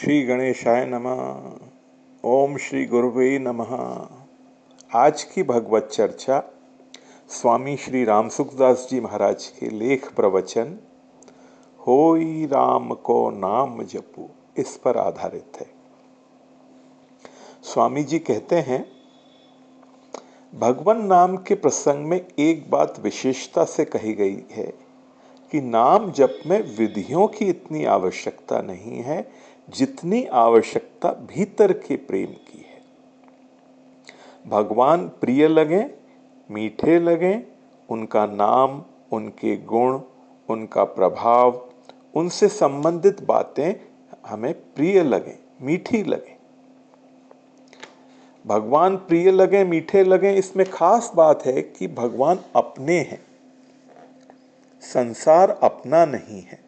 श्री गणेशाय नमः। ओम श्री गुरुवे नमः। आज की भगवत चर्चा स्वामी श्री रामसुखदास जी महाराज के लेख प्रवचन होई राम को नाम जपू इस पर आधारित है। स्वामी जी कहते हैं, भगवान नाम के प्रसंग में एक बात विशेषता से कही गई है कि नाम जप में विधियों की इतनी आवश्यकता नहीं है जितनी आवश्यकता भीतर के प्रेम की है। भगवान प्रिय लगें, मीठे लगें, उनका नाम, उनके गुण, उनका प्रभाव, उनसे संबंधित बातें हमें प्रिय लगें, मीठी लगें। भगवान प्रिय लगें, मीठे लगें, इसमें खास बात है कि भगवान अपने हैं, संसार अपना नहीं है,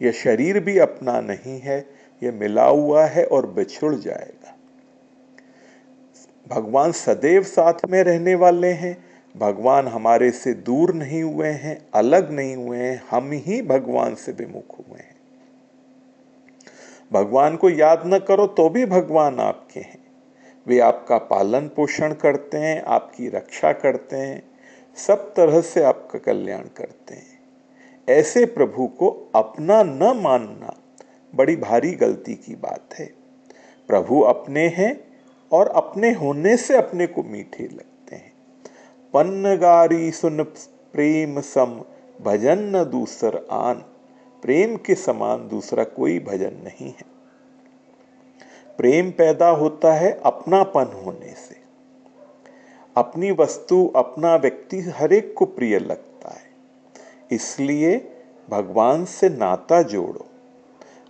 यह शरीर भी अपना नहीं है, यह मिला हुआ है और बिछुड़ जाएगा। भगवान सदैव साथ में रहने वाले हैं। भगवान हमारे से दूर नहीं हुए हैं, अलग नहीं हुए हैं, हम ही भगवान से विमुख हुए हैं। भगवान को याद न करो तो भी भगवान आपके हैं। वे आपका पालन पोषण करते हैं, आपकी रक्षा करते हैं, सब तरह से आपका कल्याण करते हैं। ऐसे प्रभु को अपना न मानना बड़ी भारी गलती की बात है। प्रभु अपने हैं और अपने होने से अपने को मीठे लगते हैं। पन्नगारी सुन प्रेम सम भजन न दूसर आन। प्रेम के समान दूसरा कोई भजन नहीं है। प्रेम पैदा होता है अपनापन होने से। अपनी वस्तु, अपना व्यक्ति हर एक को प्रिय लगता है। इसलिए भगवान से नाता जोड़ो।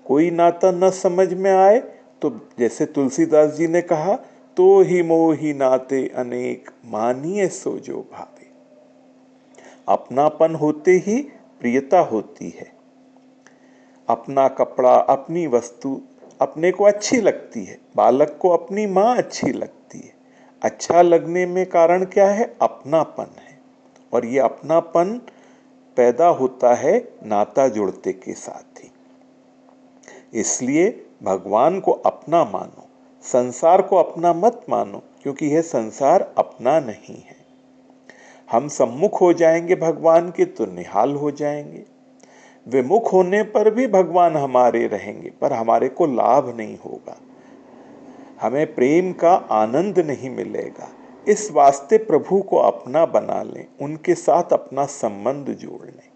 कोई नाता न समझ में आए तो जैसे तुलसीदास जी ने कहा, तो ही मोही नाते अनेक मानिए सो जो भावे। अपनापन होते ही प्रियता होती है। अपना कपड़ा, अपनी वस्तु अपने को अच्छी लगती है। बालक को अपनी माँ अच्छी लगती है। अच्छा लगने में कारण क्या है? अपनापन है। और ये अपनापन पैदा होता है नाता जुड़ते के साथ ही। इसलिए भगवान को अपना मानो, संसार को अपना मत मानो, क्योंकि यह संसार अपना नहीं है। हम सम्मुख हो जाएंगे भगवान के तो निहाल हो जाएंगे। विमुख होने पर भी भगवान हमारे रहेंगे, पर हमारे को लाभ नहीं होगा, हमें प्रेम का आनंद नहीं मिलेगा। इस वास्ते प्रभु को अपना बना लें, उनके साथ अपना संबंध जोड़ लें।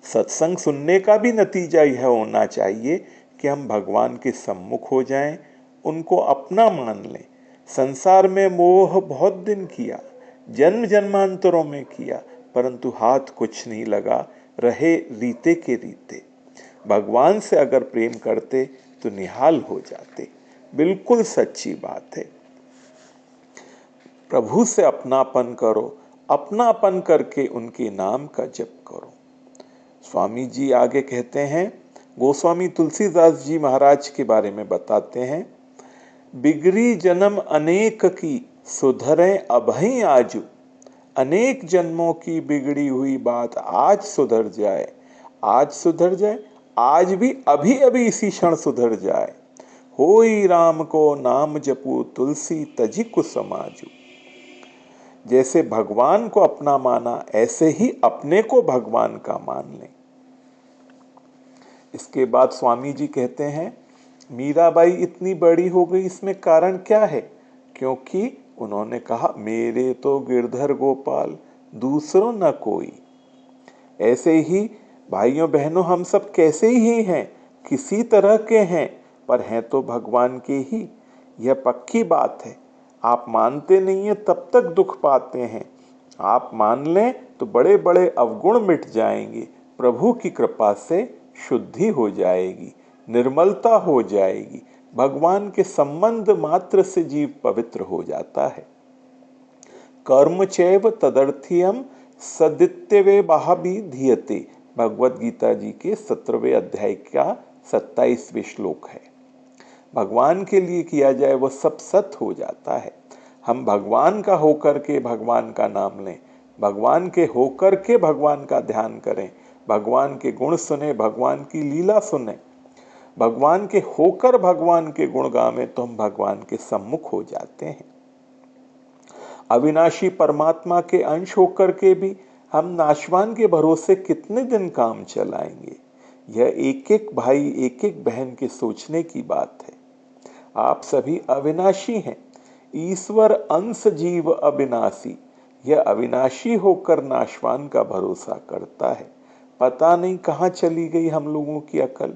सत्संग सुनने का भी नतीजा यह होना चाहिए कि हम भगवान के सम्मुख हो जाएं, उनको अपना मान लें। संसार में मोह बहुत दिन किया, जन्म जन्मांतरों में किया, परंतु हाथ कुछ नहीं लगा, रहे रीते के रीते। भगवान से अगर प्रेम करते तो निहाल हो जाते। बिल्कुल सच्ची बात है। प्रभु से अपनापन करो, अपनापन करके उनके नाम का जप करो। स्वामी जी आगे कहते हैं, गोस्वामी तुलसीदास जी महाराज के बारे में बताते हैं, बिगड़ी जन्म अनेक की सुधरे अभई आजू। अनेक जन्मों की बिगड़ी हुई बात आज सुधर जाए। आज सुधर जाए, आज भी अभी अभी इसी क्षण सुधर जाए। होई राम को नाम जपू तुलसी तजी को समाजू। जैसे भगवान को अपना माना, ऐसे ही अपने को भगवान का मान लें। इसके बाद स्वामी जी कहते हैं, मीराबाई इतनी बड़ी हो गई, इसमें कारण क्या है? क्योंकि उन्होंने कहा, मेरे तो गिरधर गोपाल दूसरों न कोई। ऐसे ही भाइयों बहनों, हम सब कैसे ही हैं, किसी तरह के हैं, पर हैं तो भगवान के ही। यह पक्की बात है। आप मानते नहीं हैं तब तक दुख पाते हैं। आप मान लें तो बड़े बड़े अवगुण मिट जाएंगे। प्रभु की कृपा से शुद्धि हो जाएगी, निर्मलता हो जाएगी। भगवान के संबंध मात्र से जीव पवित्र हो जाता है। कर्म चैव तदर्थीयम सदित्यवे बाहबी धीयते, भगवत गीता जी के 17वें अध्याय का 27वें श्लोक है। भगवान के लिए किया जाए वो सब सत हो जाता है। हम भगवान का होकर के भगवान का नाम लें, भगवान के होकर के भगवान का ध्यान करें, भगवान के गुण सुने, भगवान की लीला सुने, भगवान के होकर भगवान के गुण गावें तो हम भगवान के सम्मुख हो जाते हैं। अविनाशी परमात्मा के अंश होकर के भी हम नाशवान के भरोसे कितने दिन काम चलाएंगे। यह एक एक भाई एक एक बहन के सोचने की बात है। आप सभी अविनाशी हैं, ईश्वर अंश जीव अविनाशी। यह अविनाशी होकर नाशवान का भरोसा करता है। पता नहीं कहाँ चली गई हम लोगों की अकल।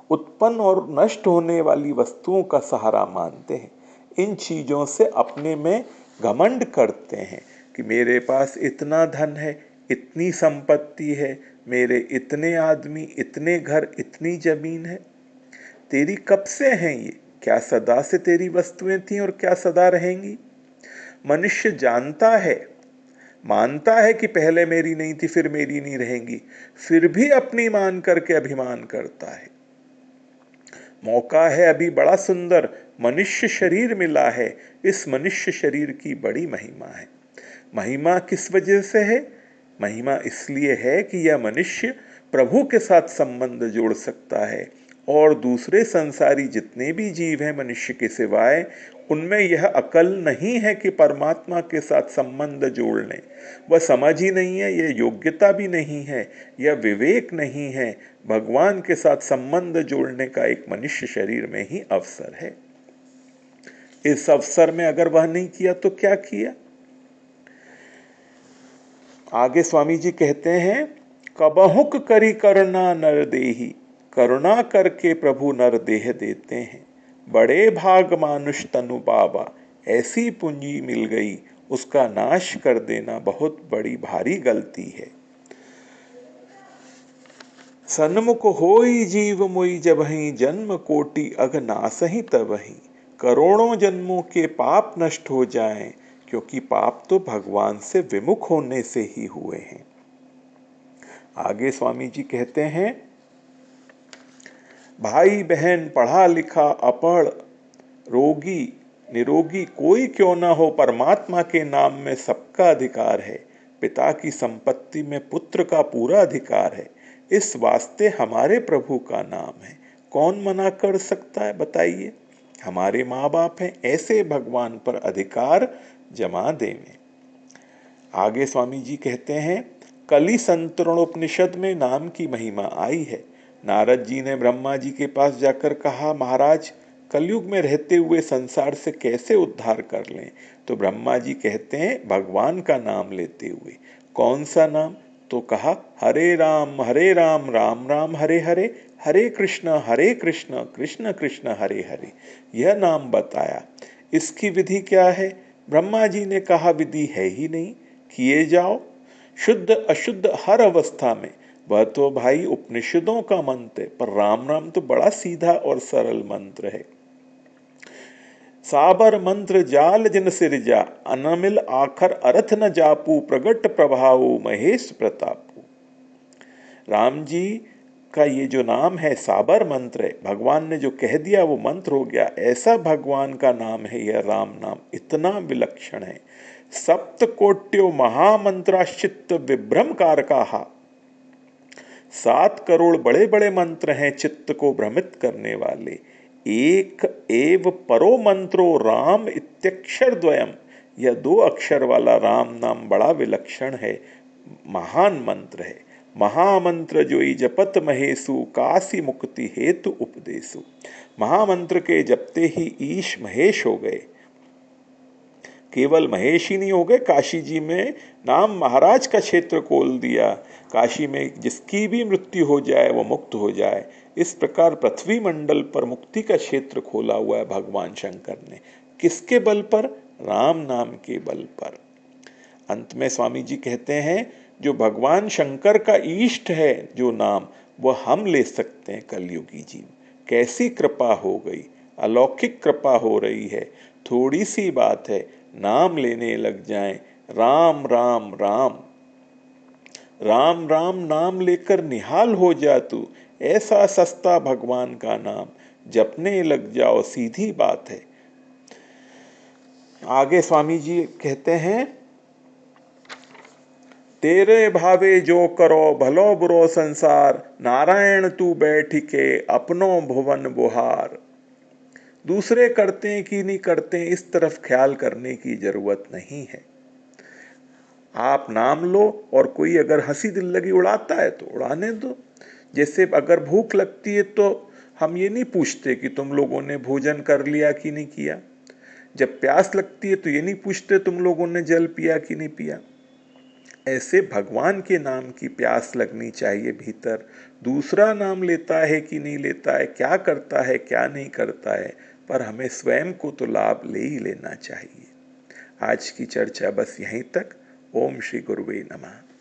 उत्पन्न और नष्ट होने वाली वस्तुओं का सहारा मानते हैं। इन चीजों से अपने में घमंड करते हैं कि मेरे पास इतना धन है, इतनी संपत्ति है, मेरे इतने आदमी, इतने घर, इतनी जमीन है। तेरी कब से हैं ये? क्या सदा से तेरी वस्तुएं थी और क्या सदा रहेंगी? मनुष्य जानता है, मानता है कि पहले मेरी नहीं थी, फिर मेरी नहीं रहेंगी, फिर भी अपनी मान करके अभिमान करता है। मौका है अभी बड़ा सुंदर, मनुष्य शरीर मिला है। इस मनुष्य शरीर की बड़ी महिमा है। महिमा किस वजह से है? महिमा इसलिए है कि यह मनुष्य प्रभु के साथ संबंध जोड़ सकता है और दूसरे संसारी जितने भी जीव हैं मनुष्य के सिवाय, उनमें यह अकल नहीं है कि परमात्मा के साथ संबंध जोड़ लें। वह समझ ही नहीं है, यह योग्यता भी नहीं है, यह विवेक नहीं है। भगवान के साथ संबंध जोड़ने का एक मनुष्य शरीर में ही अवसर है। इस अवसर में अगर वह नहीं किया तो क्या किया? आगे स्वामी जी कहते हैं, कबहुक करी करुणा नर देही, करुणा करके प्रभु नर देह देते हैं। बड़े भाग मानुष तनु बाबा, ऐसी पूंजी मिल गई, उसका नाश कर देना बहुत बड़ी भारी गलती है। सन्मुख होई जीव मोई जबहि, जन्म कोटि अघ नासहि तबहि। करोड़ों जन्मों के पाप नष्ट हो जाएं, क्योंकि पाप तो भगवान से विमुख होने से ही हुए हैं। आगे स्वामी जी कहते हैं, भाई बहन पढ़ा लिखा अपढ़ रोगी निरोगी कोई क्यों ना हो, परमात्मा के नाम में सबका अधिकार है। पिता की संपत्ति में पुत्र का पूरा अधिकार है। इस वास्ते हमारे प्रभु का नाम है। कौन मना कर सकता है बताइए? हमारे माँ बाप हैं, ऐसे भगवान पर अधिकार जमा देवें। आगे स्वामी जी कहते हैं, कली संतरणोपनिषद में नाम की महिमा आई है। नारद जी ने ब्रह्मा जी के पास जाकर कहा, महाराज कलयुग में रहते हुए संसार से कैसे उद्धार कर लें? तो ब्रह्मा जी कहते हैं, भगवान का नाम लेते हुए। कौन सा नाम? तो कहा, हरे राम राम राम हरे हरे, हरे कृष्ण कृष्ण कृष्ण हरे हरे। यह नाम बताया। इसकी विधि क्या है? ब्रह्मा जी ने कहा, विधि है ही नहीं, किए जाओ शुद्ध अशुद्ध हर अवस्था में। वह तो भाई उपनिषदों का मंत्र है, पर राम नाम तो बड़ा सीधा और सरल मंत्र है। साबर मंत्र जाल जिन सिरजा, अनमिल आखर अर्थ न जापू, प्रगट प्रभाव महेश प्रतापू। राम जी का ये जो नाम है साबर मंत्र है, भगवान ने जो कह दिया वो मंत्र हो गया। ऐसा भगवान का नाम है यह राम नाम, इतना विलक्षण है। सप्त कोट्यो महामंत्राश्चित्त विभ्रमकार कहा। 7 करोड़ बड़े बड़े मंत्र हैं चित्त को भ्रमित करने वाले। एक एव परो मंत्रो राम इत्यक्षर द्वयम, यह 2 अक्षर वाला राम नाम बड़ा विलक्षण है, महान मंत्र है। महामंत्र जोई जपत महेशु, काशी मुक्ति हेतु उपदेशु। महामंत्र के जपते ही ईश महेश हो गए। केवल महेश ही नहीं हो गए, काशी जी में नाम महाराज का क्षेत्र खोल दिया। काशी में जिसकी भी मृत्यु हो जाए वो मुक्त हो जाए। इस प्रकार पृथ्वी मंडल पर मुक्ति का क्षेत्र खोला हुआ है भगवान शंकर ने। किसके बल पर? राम नाम के बल पर। अंत में स्वामी जी कहते हैं, जो भगवान शंकर का इष्ट है जो नाम, वह हम ले सकते हैं कलयुगी जीव। कैसी कृपा हो गई, अलौकिक कृपा हो रही है। थोड़ी सी बात है, नाम लेने लग जाएं, राम राम राम राम राम नाम लेकर निहाल हो जा तू। ऐसा सस्ता भगवान का नाम जपने लग जाओ, सीधी बात है। आगे स्वामी जी कहते हैं, तेरे भावे जो करो भलो बुरो संसार, नारायण तू बैठ के अपनो भुवन बुहार। दूसरे करते हैं कि नहीं करते हैं, इस तरफ ख्याल करने की जरूरत नहीं है। आप नाम लो, और कोई अगर हंसी दिल लगी उड़ाता है तो उड़ाने दो। जैसे अगर भूख लगती है तो हम ये नहीं पूछते कि तुम लोगों ने भोजन कर लिया कि नहीं किया। जब प्यास लगती है तो ये नहीं पूछते तुम लोगों ने जल पिया कि नहीं पिया। ऐसे भगवान के नाम की प्यास लगनी चाहिए भीतर। दूसरा नाम लेता है कि नहीं लेता है, क्या करता है क्या नहीं करता है, पर हमें स्वयं को तो लाभ ले ही लेना चाहिए। आज की चर्चा बस यहीं तक। ओम श्री गुरुवे नमः।